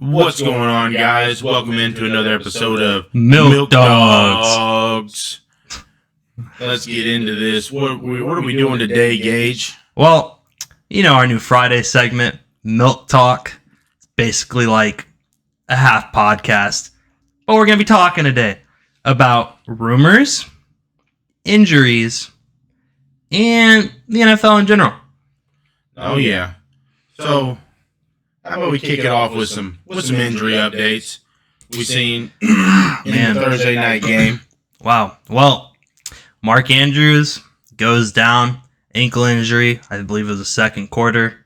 What's going on, guys? Welcome into another episode of Milk Dogs. Let's get into this. What are we doing today, Gage? Well, you know our new Friday segment, Milk Talk. It's basically like a half podcast. But we're going to be talking today about rumors, injuries, and the NFL in general. Oh, yeah. So, how about we kick it off with some injury updates we've seen in the Thursday night game. Wow. Well, Mark Andrews goes down, ankle injury. I believe it was the second quarter.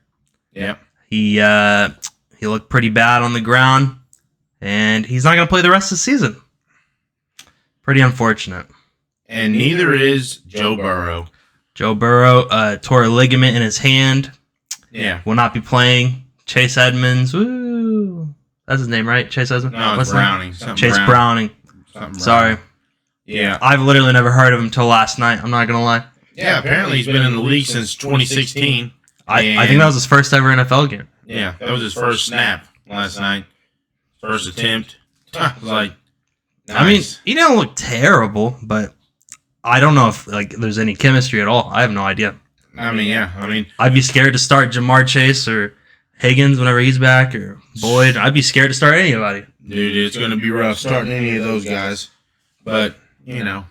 Yeah. He looked pretty bad on the ground, and he's not going to play the rest of the season. Pretty unfortunate. And neither is Joe Burrow. Joe Burrow tore a ligament in his hand. Yeah. Will not be playing. Chase Edmonds, woo! That's his name, right? Chase Edmonds? No, it's Browning. Chase Browning. Sorry. Yeah. I've literally never heard of him until last night. I'm not going to lie. Yeah, apparently he's been in the league since 2016. I think that was his first ever NFL game. Yeah, that was his first snap last night. First attempt. Like, nice. I mean, he didn't look terrible, but I don't know if there's any chemistry at all. I have no idea. I'd be scared to start Jamar Chase or Higgins whenever he's back, or Boyd. I'd be scared to start anybody. Dude, it's going to be rough starting any of those guys. But, you're going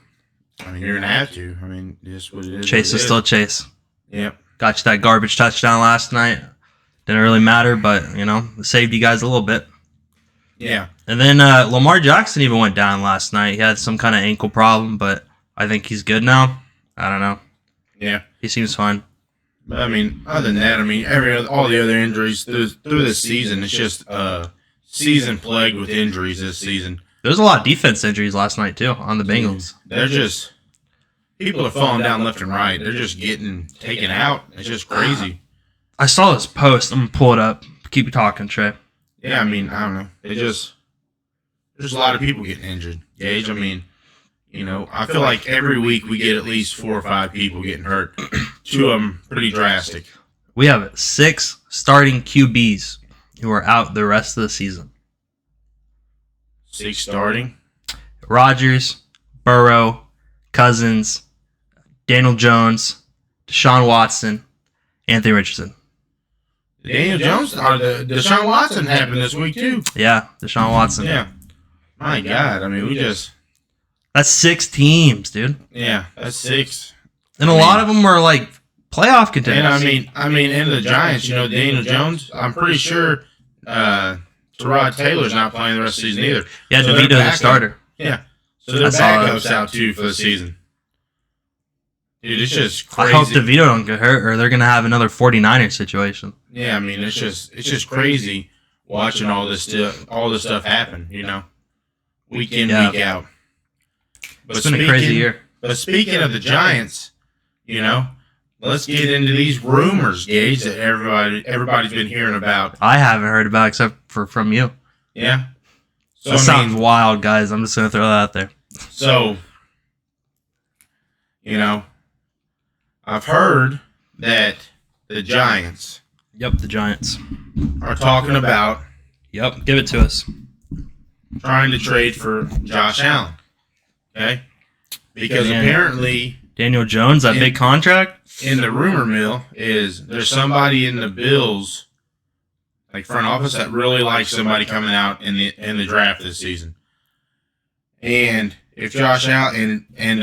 to have to. Just what it is. Chase is still Chase. Yep. Got you that garbage touchdown last night. Didn't really matter, but, it saved you guys a little bit. Yeah. And then Lamar Jackson even went down last night. He had some kind of ankle problem, but I think he's good now. I don't know. Yeah. He seems fine. But, other than that, all the other injuries through this season, it's just season plagued with injuries this season. There's a lot of defense injuries last night, too, on the Bengals. They're just, people are falling down left and right. They're just getting taken out. It's just crazy. I saw this post. I'm going to pull it up. Keep talking, Trey. Yeah, I don't know. There's a lot of people getting injured, Gage. I feel like every week we get at least 4 or 5 people getting hurt. 2 of them pretty drastic. We have 6 starting QBs who are out the rest of the season. 6 starting? Rodgers, Burrow, Cousins, Daniel Jones, Deshaun Watson, Anthony Richardson. Deshaun Watson happened this week too. Yeah, Deshaun Watson. Yeah. My God, That's 6 teams, dude. Yeah, that's 6. And a lot of them are playoff contenders. And and the Giants, Daniel Jones, I'm pretty sure Tyrod Taylor's not playing the rest of the season either. Yeah, DeVito's the starter. Yeah. So their backup's out too for the season. Dude, it's just crazy. I hope DeVito don't get hurt or they're going to have another 49ers situation. Yeah, it's just crazy watching all this stuff happen, week in, week out. But it's been a crazy year. But speaking of the Giants, let's get into these rumors, Gage, that everybody's been hearing about. I haven't heard about except from you. Yeah. So that sounds wild, guys. I'm just going to throw that out there. So, I've heard that the Giants. Yep, the Giants are talking about. Yep, give it to us. Trying to trade for Josh Allen. Okay? Because apparently Daniel Jones, that big contract? In the rumor mill is there's somebody in the Bills front office that really likes somebody coming out in the draft this season. And if Josh Allen and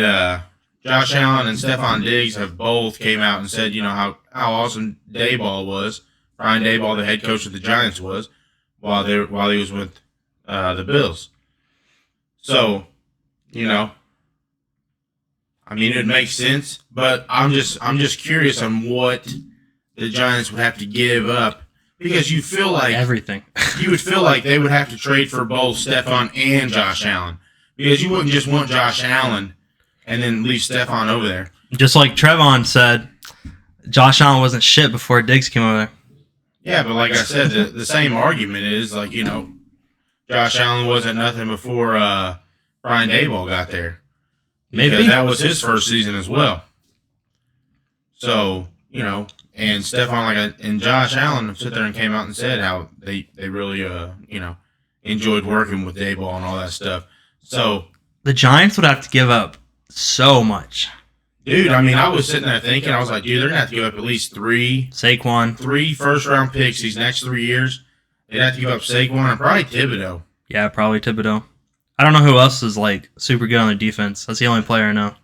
Stephon Diggs have both came out and said, how awesome Daboll was, Brian Daboll, the head coach of the Giants, was while he was with the Bills. So, it makes sense, but I'm just curious on what the Giants would have to give up, because you feel like everything. You would feel like they would have to trade for both Stephon and Josh Allen, because you wouldn't just want Josh Allen and then leave Stephon over there. Just like Trevon said, Josh Allen wasn't shit before Diggs came over there. Yeah, but like I said, the same argument is Josh Allen wasn't nothing before Brian Daboll got there. Maybe that was his first season as well. So and Stephon and Josh Allen have sit there and came out and said how they really enjoyed working with Dayball and all that stuff. So the Giants would have to give up so much. Dude, I mean, I was sitting there thinking, I was like, dude, they're going to have to give up at least three first-round picks these next 3 years. They'd have to give up Saquon and probably Thibodeau. Yeah, probably Thibodeau. I don't know who else is, like, super good on the defense. That's the only player I know.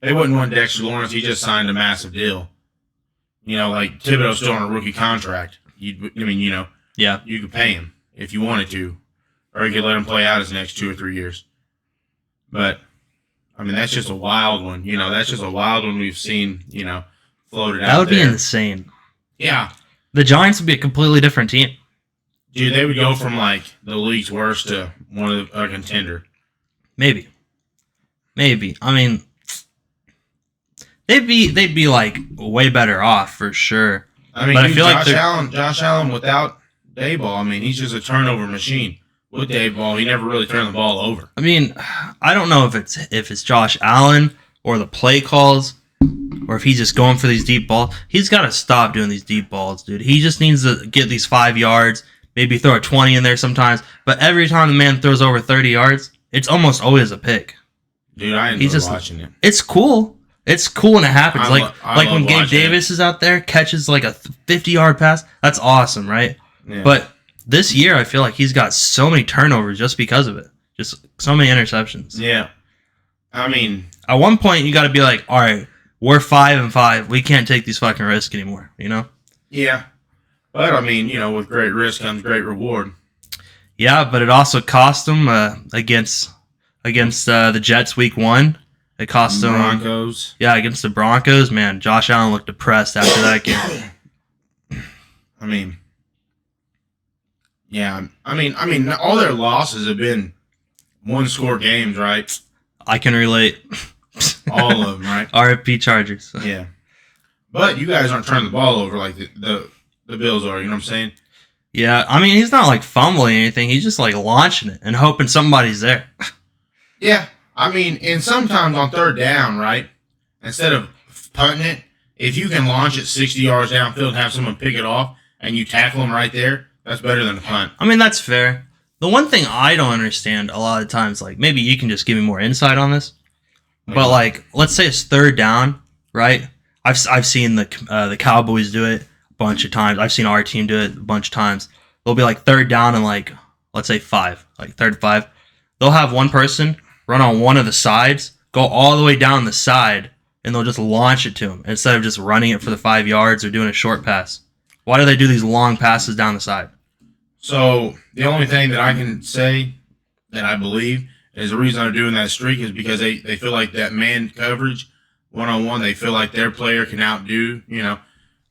They wouldn't want Dexter Lawrence. He just signed a massive deal. Like, Thibodeau's still on a rookie contract. Yeah. You could pay him if you wanted to, or you could let him play out his next 2 or 3 years. But I mean, that's just a wild one. That's just a wild one we've seen, floated out there. That would be insane. Yeah. The Giants would be a completely different team. Dude, they would go from, like, the league's worst to one of a contender. Maybe. I mean, they'd be like, way better off for sure. I mean, dude, Josh Allen without Dayball, I mean, he's just a turnover machine. With Dayball, he never really turned the ball over. I mean, I don't know if it's Josh Allen or the play calls or if he's just going for these deep balls. He's got to stop doing these deep balls, dude. He just needs to get these 5 yards, maybe throw a 20 in there sometimes. But every time the man throws over 30 yards, it's almost always a pick. Dude, I enjoy watching it. It's cool. It's cool when it happens. I when Gabe Davis is out there, catches like a 50-yard pass. That's awesome, right? Yeah. But this year, I feel like he's got so many turnovers just because of it. Just so many interceptions. Yeah. I mean, at one point, you got to be like, all right, we're 5-5. We can't take these fucking risks anymore, Yeah. But, I mean, with great risk comes great reward. Yeah, but it also cost them against the Jets week 1. It cost them Broncos. Yeah, against the Broncos. Man, Josh Allen looked depressed after that game. I mean, yeah. I mean, all their losses have been one-score games, right? I can relate. All of them, right? RFP Chargers. Yeah. But you guys aren't turning the ball over like the Bills are, you know what I'm saying? Yeah, I mean, he's not like fumbling anything. He's just like launching it and hoping somebody's there. Yeah. I mean, and sometimes on third down, right? Instead of punting it, if you can launch it 60 yards downfield and have someone pick it off and you tackle them right there, that's better than a punt. I mean, that's fair. The one thing I don't understand a lot of times, like, maybe you can just give me more insight on this, but like, let's say it's third down, right? I've seen the Cowboys do it a bunch of times. I've seen our team do it a bunch of times. They'll be like third down and like, let's say 5, like third and 5. They'll have one person run on one of the sides, go all the way down the side, and they'll just launch it to him instead of just running it for the 5 yards or doing a short pass. Why do they do these long passes down the side? So the only thing that I can say that I believe is the reason they're doing that streak is because they feel like that man coverage, one-on-one, they feel like their player can outdo,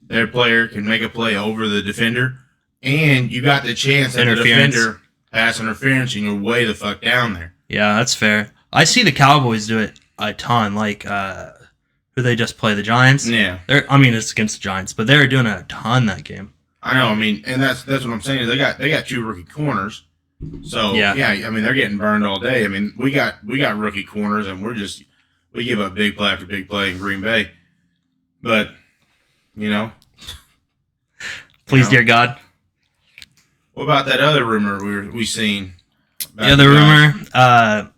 their player can make a play over the defender, and you got the chance that the defender pass interference and you're way the fuck down there. Yeah, that's fair. I see the Cowboys do it a ton. Like, who they just play, the Giants? Yeah. It's against the Giants, but they were doing it a ton that game. I know. I mean, and that's what I'm saying is they got 2 rookie corners. So yeah. I mean, they're getting burned all day. I mean, we got rookie corners, and we give up big play after big play in Green Bay. But please, dear God. What about that other rumor we seen? Yeah, the rumor.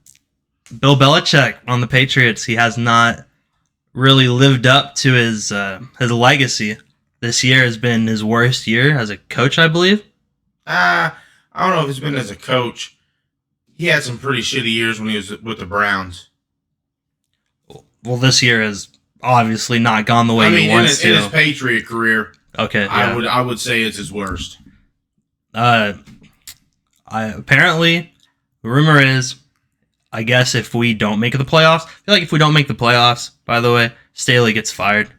Bill Belichick on the Patriots. He has not really lived up to his legacy. This year has been his worst year as a coach, I believe. I don't know if it's been as a coach. He had some pretty shitty years when he was with the Browns. Well, this year has obviously not gone the way he wants to. In his Patriot career, okay, yeah. I would say it's his worst. Apparently, the rumor is, I guess if we don't make the playoffs, I feel like if we don't make the playoffs, by the way, Staley gets fired.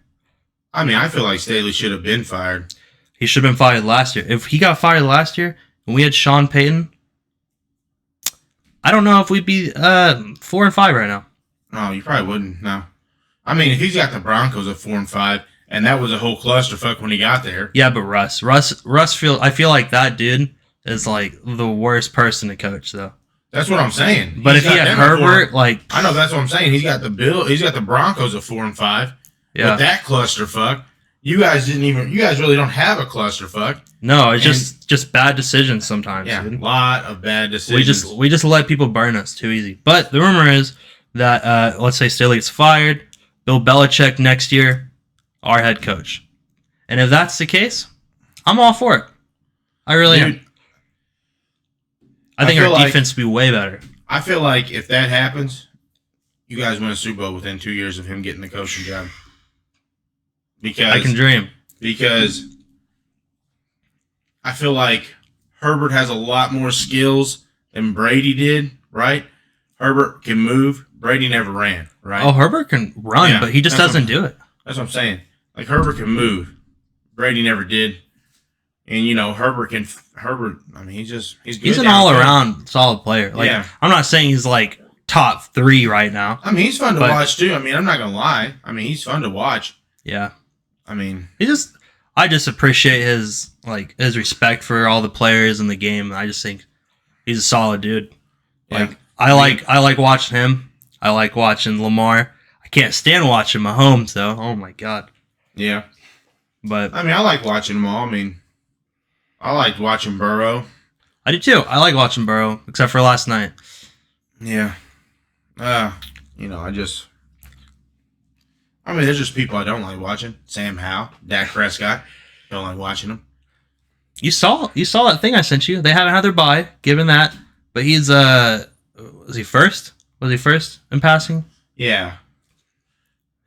I mean, I feel like Staley should have been fired. He should have been fired last year. If he got fired last year and we had Sean Payton, I don't know if we'd be 4-5 right now. No, you probably wouldn't. No. I mean, if he's got the Broncos at 4-5, and that was a whole clusterfuck when he got there. Yeah, but Russ I feel like that dude is like the worst person to coach, though. That's what I'm saying. But if he had Herbert, like, I know that's what I'm saying. He's got the Broncos at 4-5. Yeah. But that clusterfuck, you guys really don't have a clusterfuck. No, it's just bad decisions sometimes. Yeah, a dude. lot of bad decisions. We just let people burn us too easy. But the rumor is that let's say Staley gets fired, Bill Belichick next year, our head coach. And if that's the case, I'm all for it. I really am. I think our defense would be way better. I feel like if that happens, you guys win a Super Bowl within 2 years of him getting the coaching job. Because I can dream. Because I feel like Herbert has a lot more skills than Brady did, right? Herbert can move. Brady never ran, right? Oh, Herbert can run, but he just doesn't do it. That's what I'm saying. Like, Herbert can move. Brady never did. And, Herbert, I mean, he's good. He's an all-around solid player. Like, I'm not saying he's, like, top 3 right now. I mean, he's fun to watch, too. I mean, I'm not going to lie. I mean, he's fun to watch. Yeah. I mean, I just appreciate his respect for all the players in the game. I just think he's a solid dude. Like, I like watching him. I like watching Lamar. I can't stand watching Mahomes, though. Oh, my God. Yeah. But I mean, I like watching them all. I mean, I liked watching Burrow. I do too. I like watching Burrow, except for last night. Yeah. I mean, there's just people I don't like watching. Sam Howell, Dak Prescott. Don't like watching them. You saw that thing I sent you. They haven't had their bye, given that. But he's was he first? Was he first in passing? Yeah.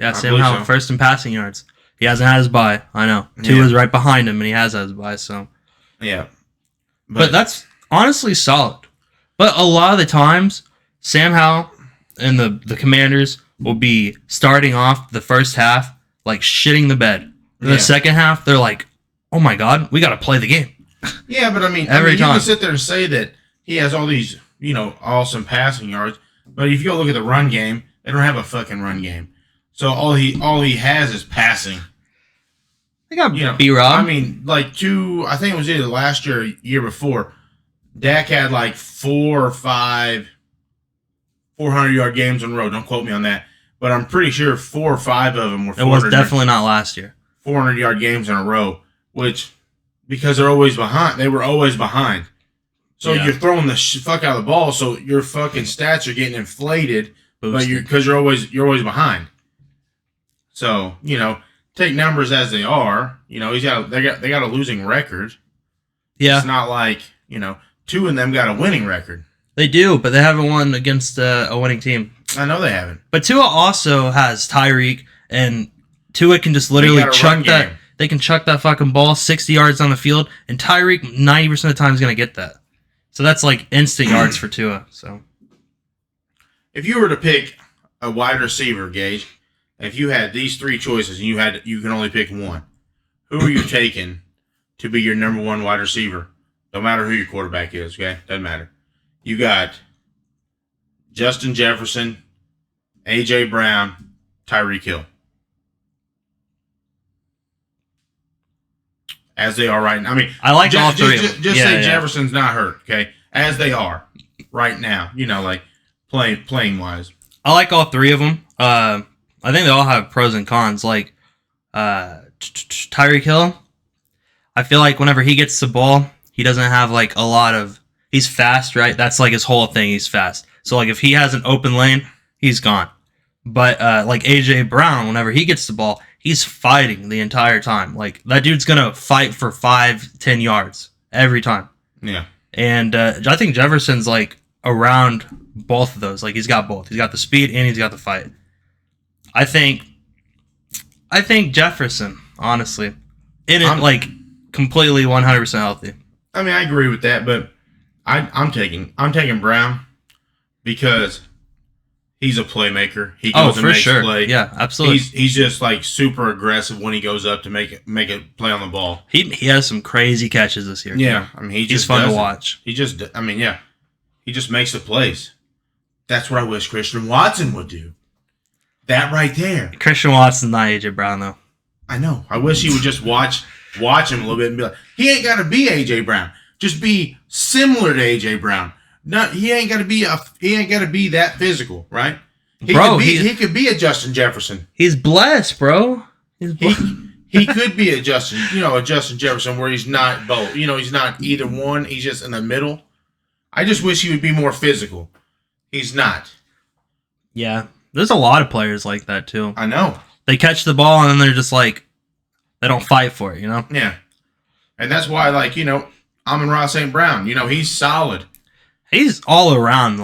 Yeah, Sam Howell first in passing yards. He hasn't had his bye. I know. 2 is right behind him, and he has had his bye. So. Yeah. But that's honestly solid. But a lot of the times, Sam Howell and the Commanders will be starting off the first half like shitting the bed. In the second half, they're like, "Oh my God, we got to play the game." Yeah, but I mean, you can sit there and say that he has all these, awesome passing yards, but if you go look at the run game, they don't have a fucking run game. So all he has is passing. They got B-Rob. I mean, I think it was either last year or year before, Dak had like 4 or 5 400-yard games in a row. Don't quote me on that. But I'm pretty sure 4 or 5 of them were 400. It was definitely not last year. 400-yard games in a row, which, because they're always behind, they were always behind. So you're throwing the fuck out of the ball, so your fucking stats are getting inflated, because you're always behind. So, take numbers as they are. They got a losing record. Yeah. It's not like, 2 of them got a winning record. They do, but they haven't won against a winning team. I know they haven't. But Tua also has Tyreek, and Tua can just literally chuck that. They can chuck that fucking ball 60 yards on the field, and Tyreek 90% of the time is going to get that. So that's like instant yards for Tua. So, if you were to pick a wide receiver, Gage, if you had these 3 choices and you can only pick one, who are you taking to be your number 1 wide receiver? No matter who your quarterback is, okay? Doesn't matter. You got Justin Jefferson, A.J. Brown, Tyreek Hill. As they are right now. I mean, I like all 3 of them. Just say Jefferson's not hurt, okay? As they are right now, like playing wise. I like all 3 of them. I think they all have pros and cons. Like Tyreek Hill, I feel like whenever he gets the ball, he doesn't have like a lot of. He's fast, right? That's like his whole thing. He's fast. So like if he has an open lane, he's gone. But like AJ Brown, whenever he gets the ball, he's fighting the entire time. Like that dude's gonna fight for 5-10 yards every time. Yeah. And I think Jefferson's like around both of those. Like he's got both. He's got the speed and he's got the fight. I think Jefferson, honestly, like completely 100% healthy. I mean, I agree with that, but I'm taking Brown because he's a playmaker. He goes and makes play. Yeah, absolutely. He's just like super aggressive when he goes up to make a play on the ball. He has some crazy catches this year. Yeah, I mean he's fun to watch. He just makes the plays. That's what I wish Christian Watson would do. That right there. Christian Watson's not AJ Brown though. I know. I wish he would just watch him a little bit and be like, he ain't got to be AJ Brown. Just be similar to AJ Brown. He ain't got to be that physical, right? He could be a Justin Jefferson. He's blessed, bro. He could be a Justin Jefferson where he's not both. He's not either one. He's just in the middle. I just wish he would be more physical. He's not. Yeah. There's a lot of players like that, too. I know. They catch the ball and then they're just like, they don't fight for it, Yeah. And that's why, Amon-Ra St. Brown, he's solid. He's all around,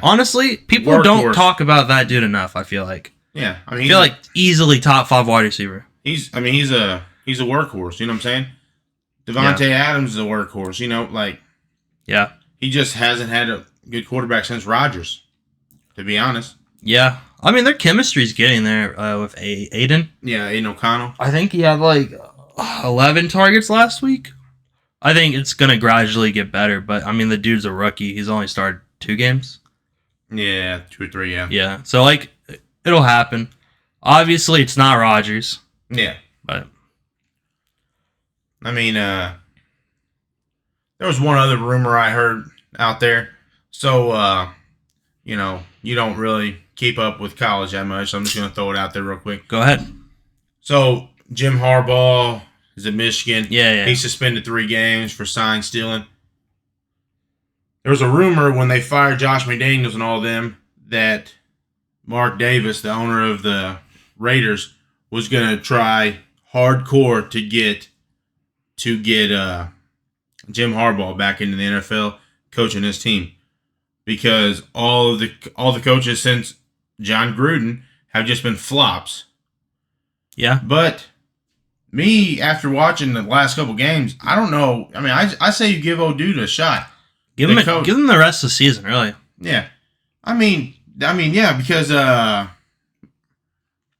honestly, people Workhorse. Don't talk about that dude enough, I feel like. Yeah. I feel like easily top 5 wide receiver. He's a workhorse, you know what I'm saying? Devontae Adams is a workhorse, Yeah. He just hasn't had a good quarterback since Rodgers, to be honest. Yeah. I mean, their chemistry's getting there with Aiden. Yeah, Aiden O'Connell. I think he had 11 targets last week. I think it's going to gradually get better, but I mean, the dude's a rookie. He's only started 2 games. Yeah, 2 or 3, yeah. Yeah. So, it'll happen. Obviously, it's not Rodgers. Yeah. But I mean, there was one other rumor I heard out there. So, you don't really keep up with college that much, so I'm just going to throw it out there real quick. Go ahead. So, Jim Harbaugh is at Michigan. Yeah. He suspended 3 games for sign stealing. There was a rumor when they fired Josh McDaniels and all of them that Mark Davis, the owner of the Raiders, was going to try hardcore to get Jim Harbaugh back into the NFL coaching his team, because all the coaches since John Gruden have just been flops. Yeah. But me, after watching the last couple games, I don't know. I mean, I say you give old dude a shot. Give him the rest of the season, really. Yeah. I mean, yeah, because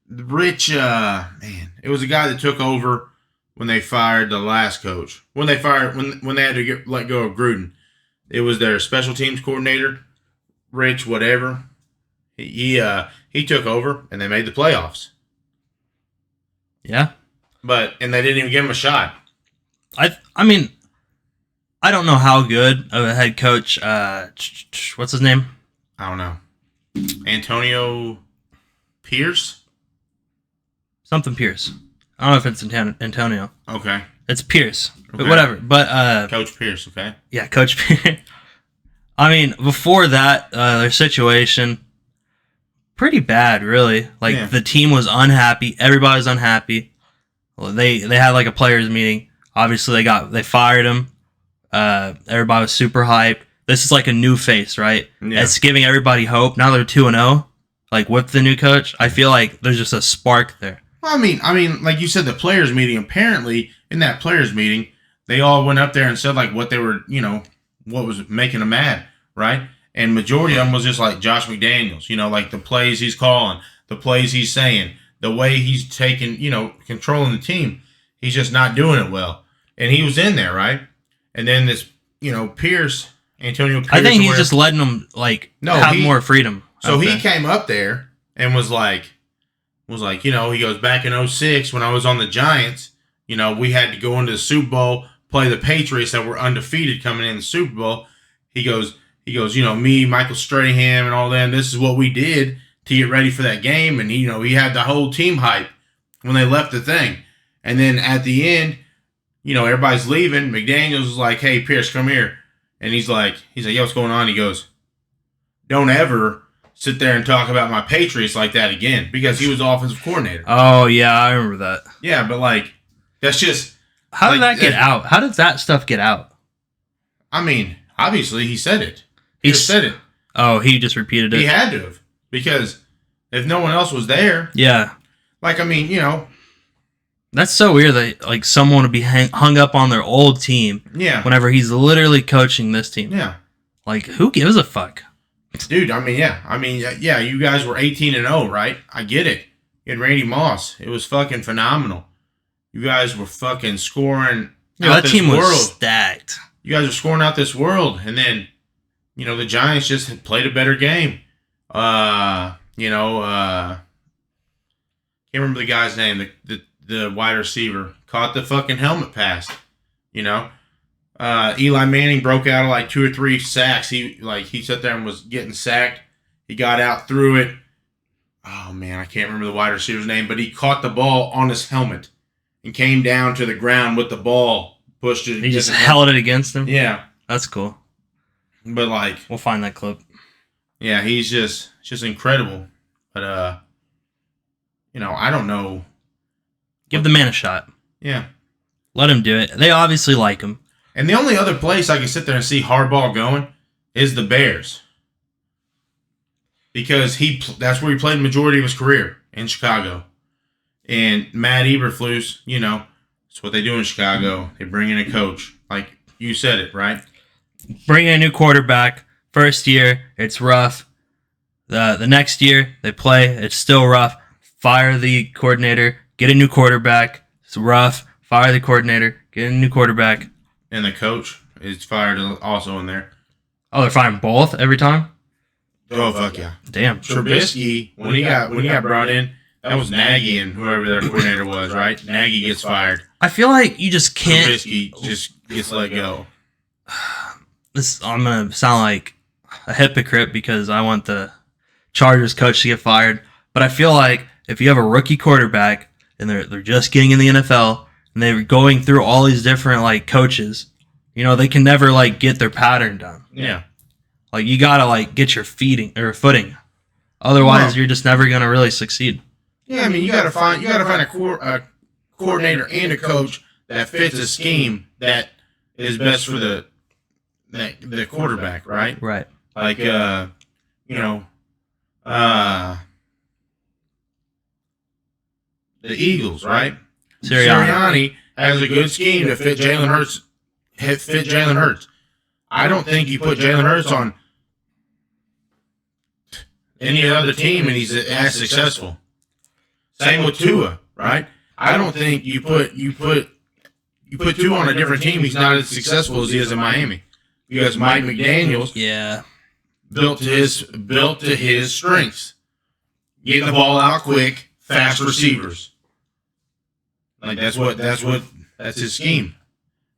Rich, man, it was a guy that took over when they fired the last coach. When they had to let go of Gruden, it was their special teams coordinator, Rich, whatever. He took over and they made the playoffs. Yeah. And they didn't even give him a shot. I mean, I don't know how good of a head coach. What's his name? I don't know. Antonio Pierce? Something Pierce. I don't know if it's Antonio. Okay. It's Pierce. Okay. But whatever. But Coach Pierce, okay. Yeah, Coach Pierce. I mean, before that, their situation pretty bad, really. The team was unhappy. Everybody was unhappy. Well, they had a players meeting. Obviously, they fired him. Everybody was super hyped. This is a new face, right? Yeah. It's giving everybody hope. Now they're 2-0. With the new coach, I feel like there's just a spark there. Well, I mean, like you said, the players meeting. Apparently, in that players meeting, they all went up there and said what they were, what was making them mad, right? And majority of them was just Josh McDaniels, the plays he's calling, the plays he's saying, the way he's taking, controlling the team. He's just not doing it well. And he was in there, right? And then this, Pierce, Antonio Pierce. I think he's just letting them have more freedom. So he came up there and was he goes, back in 2006 when I was on the Giants, we had to go into the Super Bowl, play the Patriots that were undefeated coming in the Super Bowl. He goes, me, Michael Strahan, and all them, this is what we did to get ready for that game. And, he had the whole team hype when they left the thing. And then at the end, everybody's leaving. McDaniels was like, hey, Pierce, come here. And he's like, yo, what's going on? He goes, don't ever sit there and talk about my Patriots like that again, because he was the offensive coordinator. Oh, yeah, I remember that. Yeah, but that's just... How did that get out? How did that stuff get out? I mean, obviously he said it. He just said it. Oh, he just repeated it? He had to have, because if no one else was there... Yeah. That's so weird that someone would be hung up on their old team. Yeah. Whenever he's literally coaching this team. Yeah. Who gives a fuck? Dude, yeah. You guys were 18-0, right? I get it. You had Randy Moss. It was fucking phenomenal. You guys were fucking scoring. That team was stacked. You guys were scoring out this world, and then, the Giants just played a better game. Can't remember the guy's name. The wide receiver caught the fucking helmet pass. Eli Manning broke out of 2 or 3 sacks. He sat there and was getting sacked. He got out, threw it, oh man, I can't remember the wide receiver's name, but he caught the ball on his helmet and came down to the ground with the ball, pushed it. He just held it against him? Yeah. That's cool. But like, we'll find that clip. Yeah, he's just incredible. But I don't know. Give the man a shot. Yeah. Let him do it. They obviously like him. And the only other place I can sit there and see Harbaugh going is the Bears. Because that's where he played the majority of his career, in Chicago. And Matt Eberflus, it's what they do in Chicago. They bring in a coach. Like you said it, right? Bring in a new quarterback. First year, it's rough. The next year, they play. It's still rough. Fire the coordinator. Get a new quarterback. It's rough. Fire the coordinator. Get a new quarterback. And the coach is fired also in there. Oh, they're firing both every time? Oh, fuck yeah. Damn. Trubisky, when he got brought in, that was Nagy and whoever their coordinator was, right? Nagy gets fired. I feel like you just can't. Trubisky just gets let go. I'm going to sound like a hypocrite because I want the Chargers coach to get fired. But I feel like if you have a rookie quarterback and they're just getting in the NFL and they're going through all these different coaches, they can never get their pattern done. Yeah. You gotta get your footing. Otherwise, you're just never gonna really succeed. Yeah, I mean you gotta find a coordinator and a coach that fits a scheme that is best for the quarterback, right? Right. The Eagles, right? Sirianni has a good scheme to fit Jalen Hurts. I don't think you put Jalen Hurts on any other team and he's as successful. Same with Tua, right? I don't think you put Tua on a different team, he's not as successful as he is in Miami. Because Mike McDaniels built to his strengths. Getting the ball out quick, fast receivers. That's his scheme.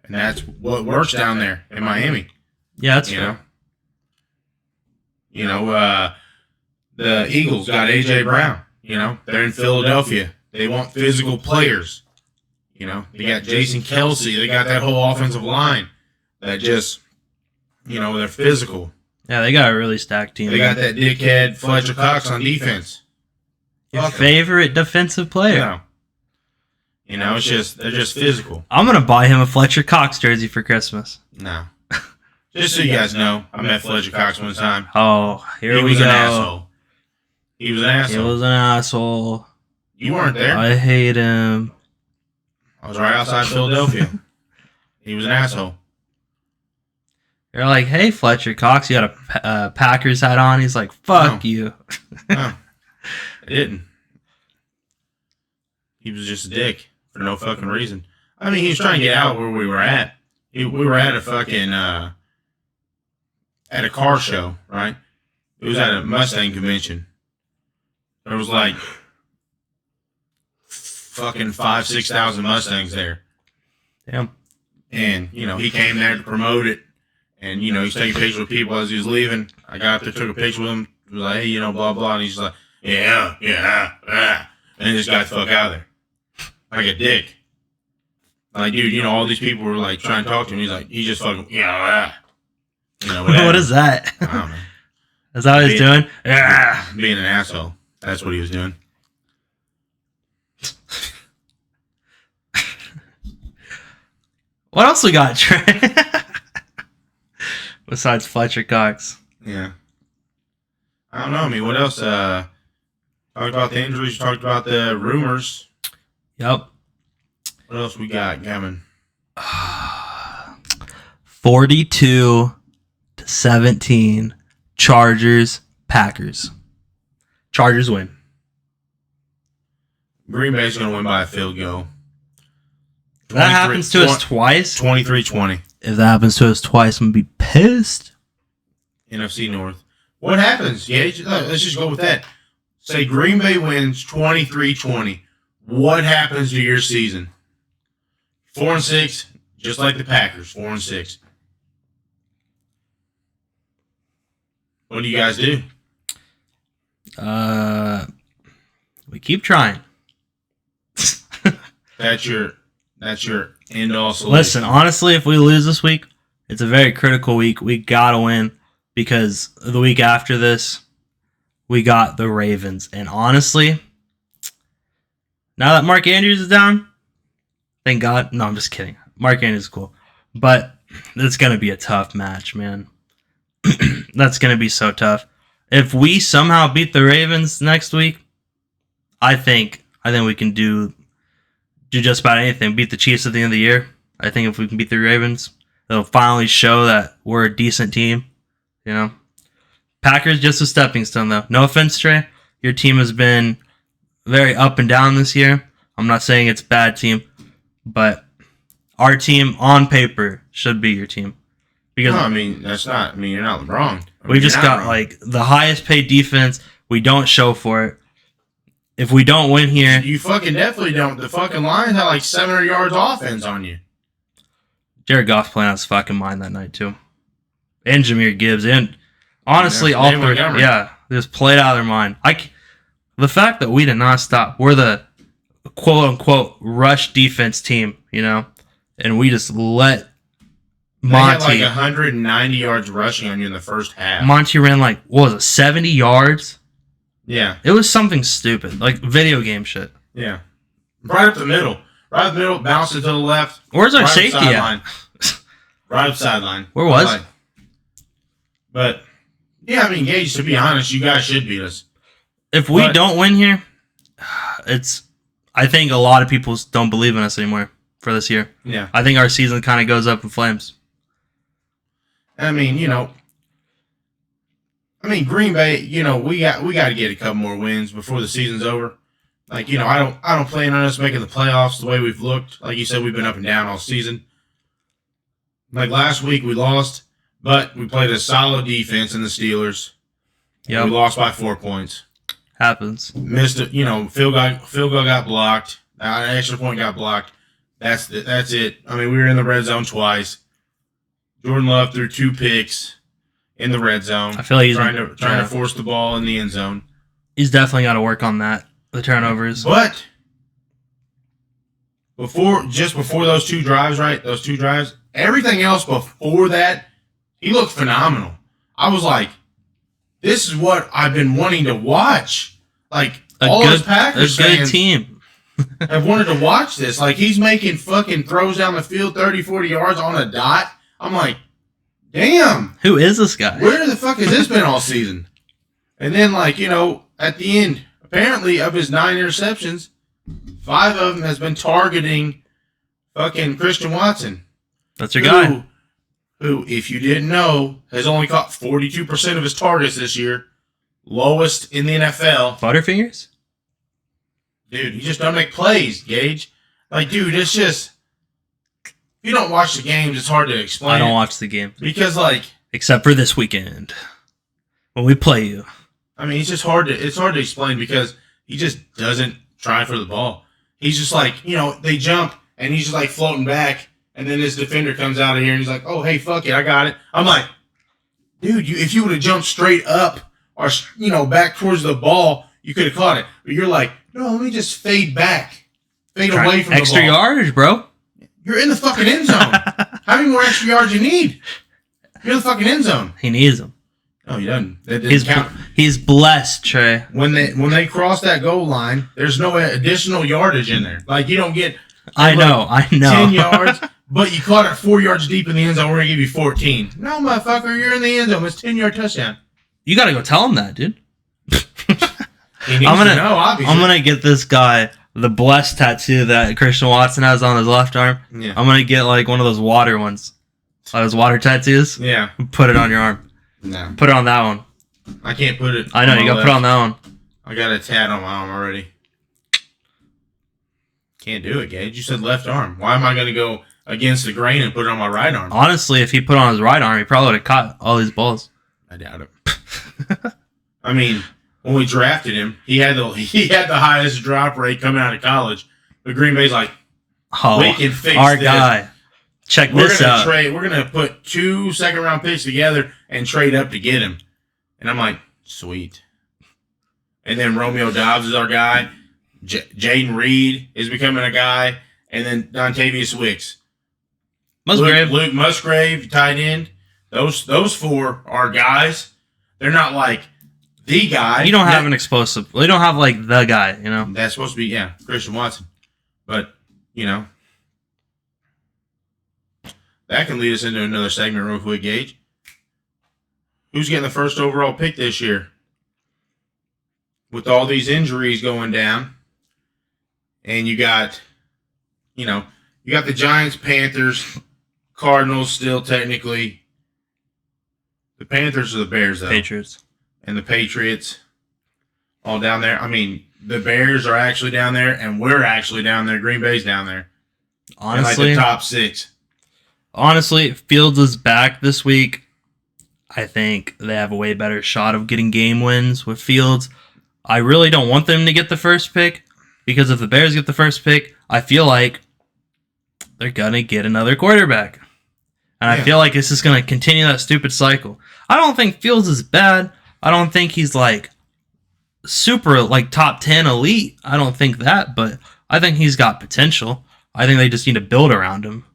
And that's what works down there in Miami. Yeah, that's fair. The Eagles got A.J. Brown. They're in Philadelphia. They want physical players. They got Jason Kelsey. They got that whole offensive line that just, they're physical. Yeah, they got a really stacked team. They got that dickhead Fletcher Cox on defense. Your favorite defensive player. No. They're just physical. I'm going to buy him a Fletcher Cox jersey for Christmas. No. Just so you guys know, I met Fletcher Cox one time. Oh, here we go. He was an asshole. He was an asshole. You weren't there. I hate him. I was right outside Philadelphia. He was an asshole. You're like, hey, Fletcher Cox, you got a Packers hat on? He's like, fuck you. No, I didn't. He was just a dick for no fucking reason. I mean, he was trying to get out where we were at. We were at a fucking, at a car show, right? It was at a Mustang convention. There was fucking 5,000-6,000 Mustangs there. Damn. And, he came there to promote it. And, he was taking pictures with people as he was leaving. I got up there, took a picture with him. He was like, hey, blah, blah. And he's just like, yeah. And just got the fuck out of there. Like a dick. Dude, all these people were, trying to talk to him. He's like, he just fucking, What is that? I don't know. Is that what he's doing? Yeah. Being an asshole. That's what he was doing. What else we got, Trey? Besides Fletcher Cox. Yeah. I don't know. I mean, what else? Talked about the injuries. Talked about the rumors. Yep. What else we got coming? 42-17. Chargers, Packers. Chargers win. Green Bay's going to win by a field goal. If that happens to us twice. 23-20. If that happens to us twice, I'm going to be pissed. NFC North. What happens? Yeah, let's just go with that. Say Green Bay wins 23-20. What happens to your season? 4-6, just like the Packers. 4-6. What do you guys do? We keep trying. That's your end all solution. Listen, honestly, if we lose this week, it's a very critical week. We gotta win because the week after this, we got the Ravens. And honestly, now that Mark Andrews is down, thank God. No, I'm just kidding. Mark Andrews is cool. But it's going to be a tough match, man. That's going to be so tough. If we somehow beat the Ravens next week, I think we can do just about anything. Beat the Chiefs at the end of the year. I think if we can beat the Ravens, it'll finally show that we're a decent team. You know? Packers just a stepping stone, though. No offense, Trey. Your team has been very up and down this year. I'm not saying it's a bad team, but our team on paper should be your team. Because no, I mean, that's not. I mean, you're not wrong. We just got like the highest paid defense. We don't show for it. If we don't win here, you fucking definitely don't. The fucking Lions had like 700 yards offense on you. Jared Goff playing out his fucking mind that night too, and Jahmyr Gibbs, and honestly, all three, just played out of their mind. The fact that we did not stop, we're the quote unquote rush defense team, you know, and we just let Monty. They had like 190 yards rushing on you in the first half. Monty ran like, what was it, 70 yards? Yeah. It was something stupid, like video game shit. Yeah. Right up the middle. Right up the middle, bounced it to the left. Where's our safety at? Right up the sideline. Where was? But, yeah, I mean, Gage, to be honest, you guys should beat us. If we don't win here, I think a lot of people don't believe in us anymore for this year. Yeah. I think our season kind of goes up in flames. I mean, Green Bay, we got to get a couple more wins before the season's over. Like, I don't plan on us making the playoffs the way we've looked. Like you said, we've been up and down all season. Like last week we lost, but we played a solid defense in the Steelers. Yeah. We lost by 4 points. Happens. Missed it, field goal got blocked. An extra point got blocked. That's it. I mean, we were in the red zone twice. Jordan Love threw 2 picks in the red zone. I feel like he's trying to force the ball in the end zone. He's definitely got to work on that. The turnovers. But before those 2 drives, right? Those 2 drives, everything else before that, he looked phenomenal. I was like, this is what I've been wanting to watch. Like us Packers fans team have wanted to watch this. Like he's making fucking throws down the field 30, 40 yards on a dot. I'm like, damn. Who is this guy? Where the fuck has this been all season? And then, at the end, apparently of his 9 interceptions, 5 of them has been targeting fucking Christian Watson. That's your guy. Who, if you didn't know, has only caught 42% of his targets this year. Lowest in the NFL. Butterfingers? Dude, he just don't make plays, Gage. Like, dude, it's just... If you don't watch the games, it's hard to explain. I don't watch the game. Because, except for this weekend. When we play you. I mean, it's hard to explain because he just doesn't try for the ball. He's just they jump, and he's just, floating back, and then his defender comes out of here, and he's like, oh, hey, fuck it, I got it. I'm like, dude, if you would have jumped straight up or, back towards the ball, you could have caught it. But you're like, no, let me just fade back. Fade away from the ball. Extra yardage, bro. You're in the fucking end zone. How many more extra yards you need? You're in the fucking end zone. He needs them. No, he doesn't. That didn't count. He's blessed, Trey. When they cross that goal line, there's no additional yardage in there. Like, you don't get... I know. 10 yards, but you caught it 4 yards deep in the end zone. We're going to give you 14. No, motherfucker, you're in the end zone. It's a 10-yard touchdown. You got to go tell him that, dude. He needs to know, obviously. I'm going to get this guy the blessed tattoo that Christian Watson has on his left arm. Yeah. I'm going to get, one of those water ones. Those water tattoos. Yeah. Put it on your arm. No. Put it on that one. I can't put it I know, you got to put it on that one. I got a tat on my arm already. Can't do it, Gage. You said left arm. Why am I going to go against the grain and put it on my right arm? Honestly, if he put it on his right arm, he probably would have caught all these balls. I doubt it. I mean, when we drafted him, he had the highest drop rate coming out of college. But Green Bay's like, we can fix our this. Guy. Check this out. We're going to put 2 second-round picks together and trade up to get him. And I'm like, sweet. And then Romeo Dobbs is our guy. Jaden Reed is becoming a guy, and then Dontavius Wicks. Musgrave. Luke Musgrave, tight end. Those four are guys. They're not like the guy. You don't have an explosive. You don't have like the guy, you know? That's supposed to be, Christian Watson. But, that can lead us into another segment real quick, Gage. Who's getting the first overall pick this year? With all these injuries going down, and you got the Giants, Panthers, Cardinals still technically. The Panthers or the Bears, though? Patriots. And the Patriots all down there. I mean, the Bears are actually down there, and we're actually down there. Green Bay's down there. Honestly, in like the top 6. Honestly, Fields is back this week. I think they have a way better shot of getting game wins with Fields. I really don't want them to get the first pick, because if the Bears get the first pick, I feel like they're going to get another quarterback. And I feel like this is going to continue that stupid cycle. I don't think Fields is bad. I don't think he's like super like top 10 elite. I don't think that, but I think he's got potential. I think they just need to build around him.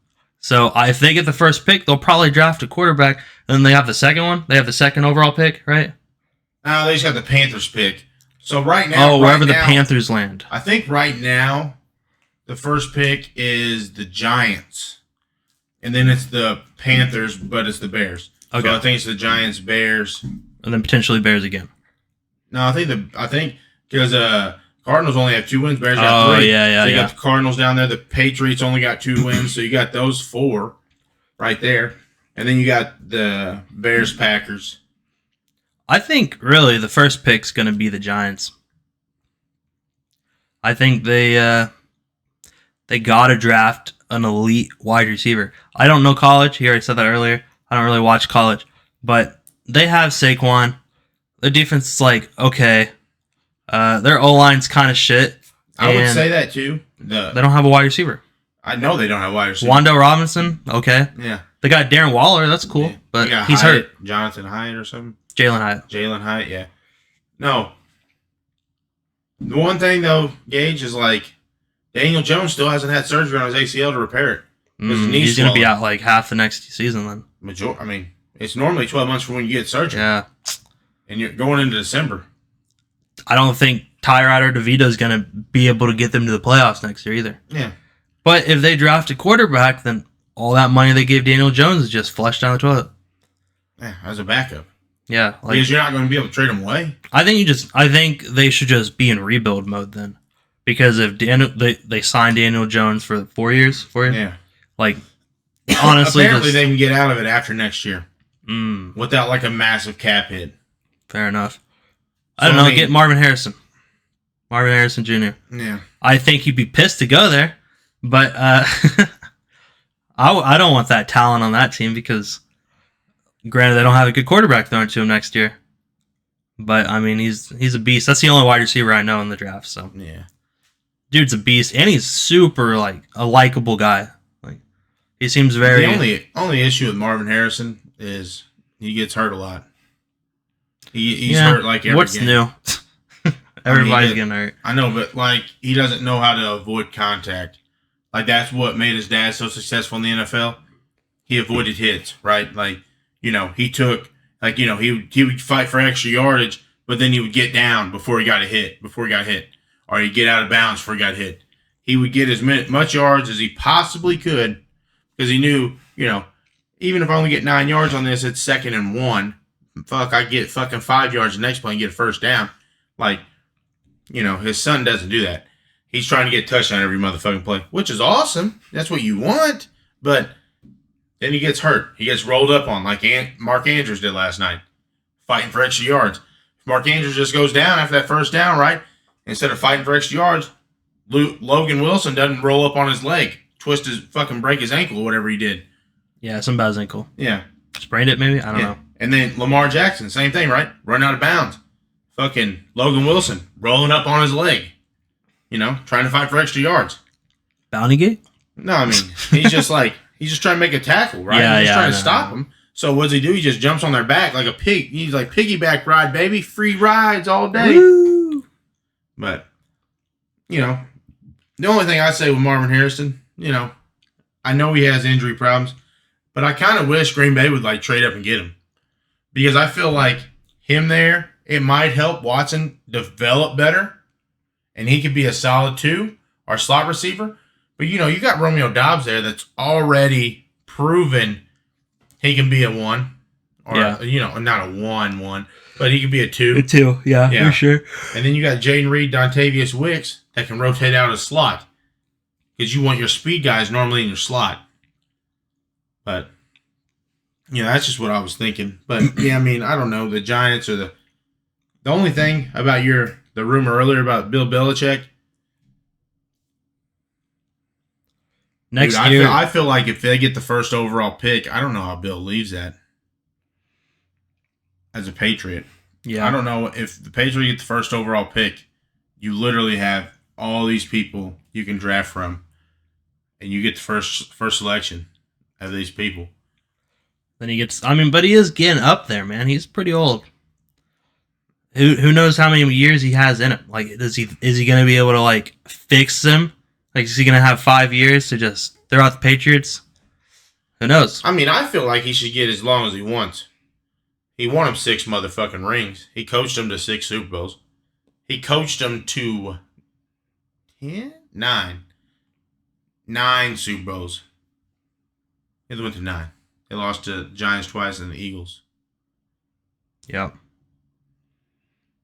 So if they get the first pick, they'll probably draft a quarterback. And then they have the second one. They have the second overall pick, right? No, they just got the Panthers pick. So right now, wherever the Panthers land. I think right now, the first pick is the Giants, and then it's the Panthers, but it's the Bears. Okay. So I think it's the Giants, Bears, and then potentially Bears again. No, I think because Cardinals only have 2 wins, Bears got 3. Yeah. So you got the Cardinals down there. The Patriots only got 2 wins, so you got those 4 right there, and then you got the Bears, Packers. I think, really, the first pick's going to be the Giants. I think they got to draft an elite wide receiver. I don't know college. He already said that earlier. I don't really watch college. But they have Saquon. The defense is like, okay. Their O-line's kind of shit. I would say that, too. They don't have a wide receiver. I know they don't have a wide receiver. Wando Robinson, okay. Yeah. They got Darren Waller. That's cool. But he's hurt. Jonathan Hyatt or something. Jalen Hyatt, yeah. No. The one thing, though, Gage, is like Daniel Jones still hasn't had surgery on his ACL to repair it. He's going to be out like half the next season then. I mean, it's normally 12 months from when you get surgery. Yeah. And you're going into December. I don't think Tyrod or DeVito is going to be able to get them to the playoffs next year either. Yeah. But if they draft a quarterback, then all that money they gave Daniel Jones is just flushed down the toilet. Yeah, as a backup. Yeah, because you're not going to be able to trade him away. I think they should just be in rebuild mode then, because if they signed Daniel Jones for 4 years, yeah, like honestly, apparently they can get out of it after next year, without like a massive cap hit. Fair enough. I don't know. Get Marvin Harrison Jr. Yeah, I think he'd be pissed to go there, but I don't want that talent on that team because. Granted, they don't have a good quarterback thrown to him next year, but I mean, he's a beast. That's the only wide receiver I know in the draft. So yeah, dude's a beast, and he's super like a likable guy. Like he seems very. The only issue with Marvin Harrison is he gets hurt a lot. He's hurt like every what's game. New? Everybody's getting hurt. I know, but like he doesn't know how to avoid contact. Like that's what made his dad so successful in the NFL. He avoided hits, right? Like. He took, he would fight for extra yardage, but then he would get down before he got hit, or he'd get out of bounds before he got hit. He would get as much yards as he possibly could because he knew, even if I only get 9 yards on this, it's 2nd and 1. I get fucking 5 yards the next play and get a first down. Like, his son doesn't do that. He's trying to get a touchdown every motherfucking play, which is awesome. That's what you want, but... Then he gets hurt. He gets rolled up on like Mark Andrews did last night, fighting for extra yards. If Mark Andrews just goes down after that first down, right, instead of fighting for extra yards, Logan Wilson doesn't roll up on his leg, break his ankle or whatever he did. Yeah, some bad ankle. Yeah. Sprained it maybe? I don't know. And then Lamar Jackson, same thing, right? Run out of bounds. Fucking Logan Wilson rolling up on his leg, trying to fight for extra yards. Bounty gate? No, I mean, he's just like... He's just trying to make a tackle, right? Yeah, he's trying to stop him. So what does he do? He just jumps on their back like a pig. He's like piggyback ride, baby. Free rides all day. Woo! But you know, the only thing I say with Marvin Harrison, I know he has injury problems, but I kind of wish Green Bay would like trade up and get him because I feel like him there, it might help Watson develop better, and he could be a solid 2 or slot receiver. But you got Romeo Doubs there that's already proven he can be a 1, or not a 1, but he could be a 2. A 2, yeah, for sure. And then you got Jaden Reed, Dontavius Wicks that can rotate out a slot because you want your speed guys normally in your slot. But that's just what I was thinking. But yeah, I mean, I don't know. The Giants are the only thing about the rumor earlier about Bill Belichick. Next year, I feel like if they get the first overall pick, I don't know how Bill leaves that as a Patriot. Yeah, I don't know if the Patriots get the first overall pick, you literally have all these people you can draft from, and you get the first selection of these people. Then he gets. I mean, but he is getting up there, man. He's pretty old. Who knows how many years he has in him? Like, is he going to be able to like fix them? Like, is he going to have 5 years to just throw out the Patriots? Who knows? I mean, I feel like he should get as long as he wants. He won him 6 motherfucking rings. He coached him to 6 Super Bowls. He coached him to 9 Super Bowls. They went to 9. They lost to Giants twice and the Eagles. Yep.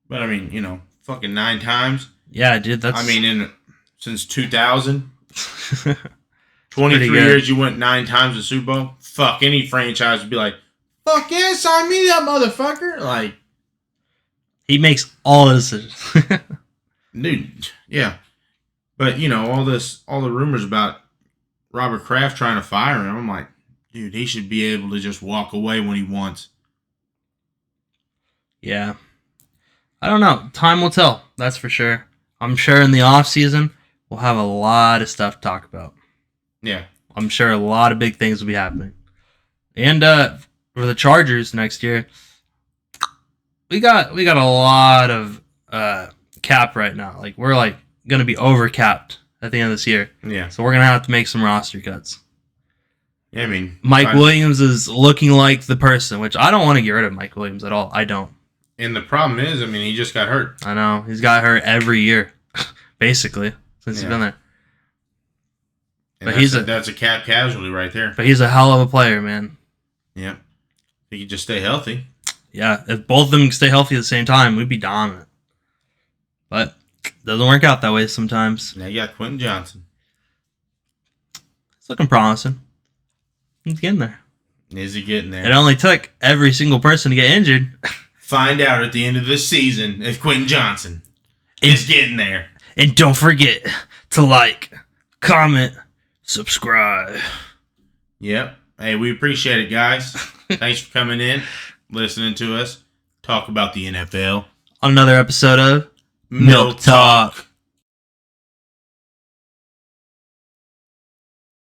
But I mean, fucking 9 times. Yeah, dude. That's. I mean, since 2000, 23 years, you went 9 times to Super Bowl. Fuck, any franchise would be like, fuck yeah, sign me that motherfucker. Like, he makes all the decisions. Dude, yeah. But, all the rumors about Robert Kraft trying to fire him, I'm like, dude, he should be able to just walk away when he wants. Yeah. I don't know. Time will tell. That's for sure. I'm sure in the off season we'll have a lot of stuff to talk about. Yeah. I'm sure a lot of big things will be happening. And for the Chargers next year, we got a lot of cap right now. Like, we're like going to be over capped at the end of this year. Yeah. So we're going to have to make some roster cuts. Yeah, I mean, Mike Williams is looking like the person, which I don't want to get rid of Mike Williams at all. I don't. And the problem is, I mean, he just got hurt. I know. He's got hurt every year, basically, since he's been there. And but that's a cap casualty right there. But he's a hell of a player, man. Yeah. He could just stay healthy. Yeah, if both of them stay healthy at the same time, we'd be dominant. But it doesn't work out that way sometimes. Now you got Quentin Johnson. It's looking promising. He's getting there. Is he getting there? It only took every single person to get injured. Find out at the end of this season if Quentin Johnson is getting there. And don't forget to like, comment, subscribe. Yep. Hey, we appreciate it, guys. Thanks for coming in, listening to us talk about the NFL. On another episode of Milk Talk.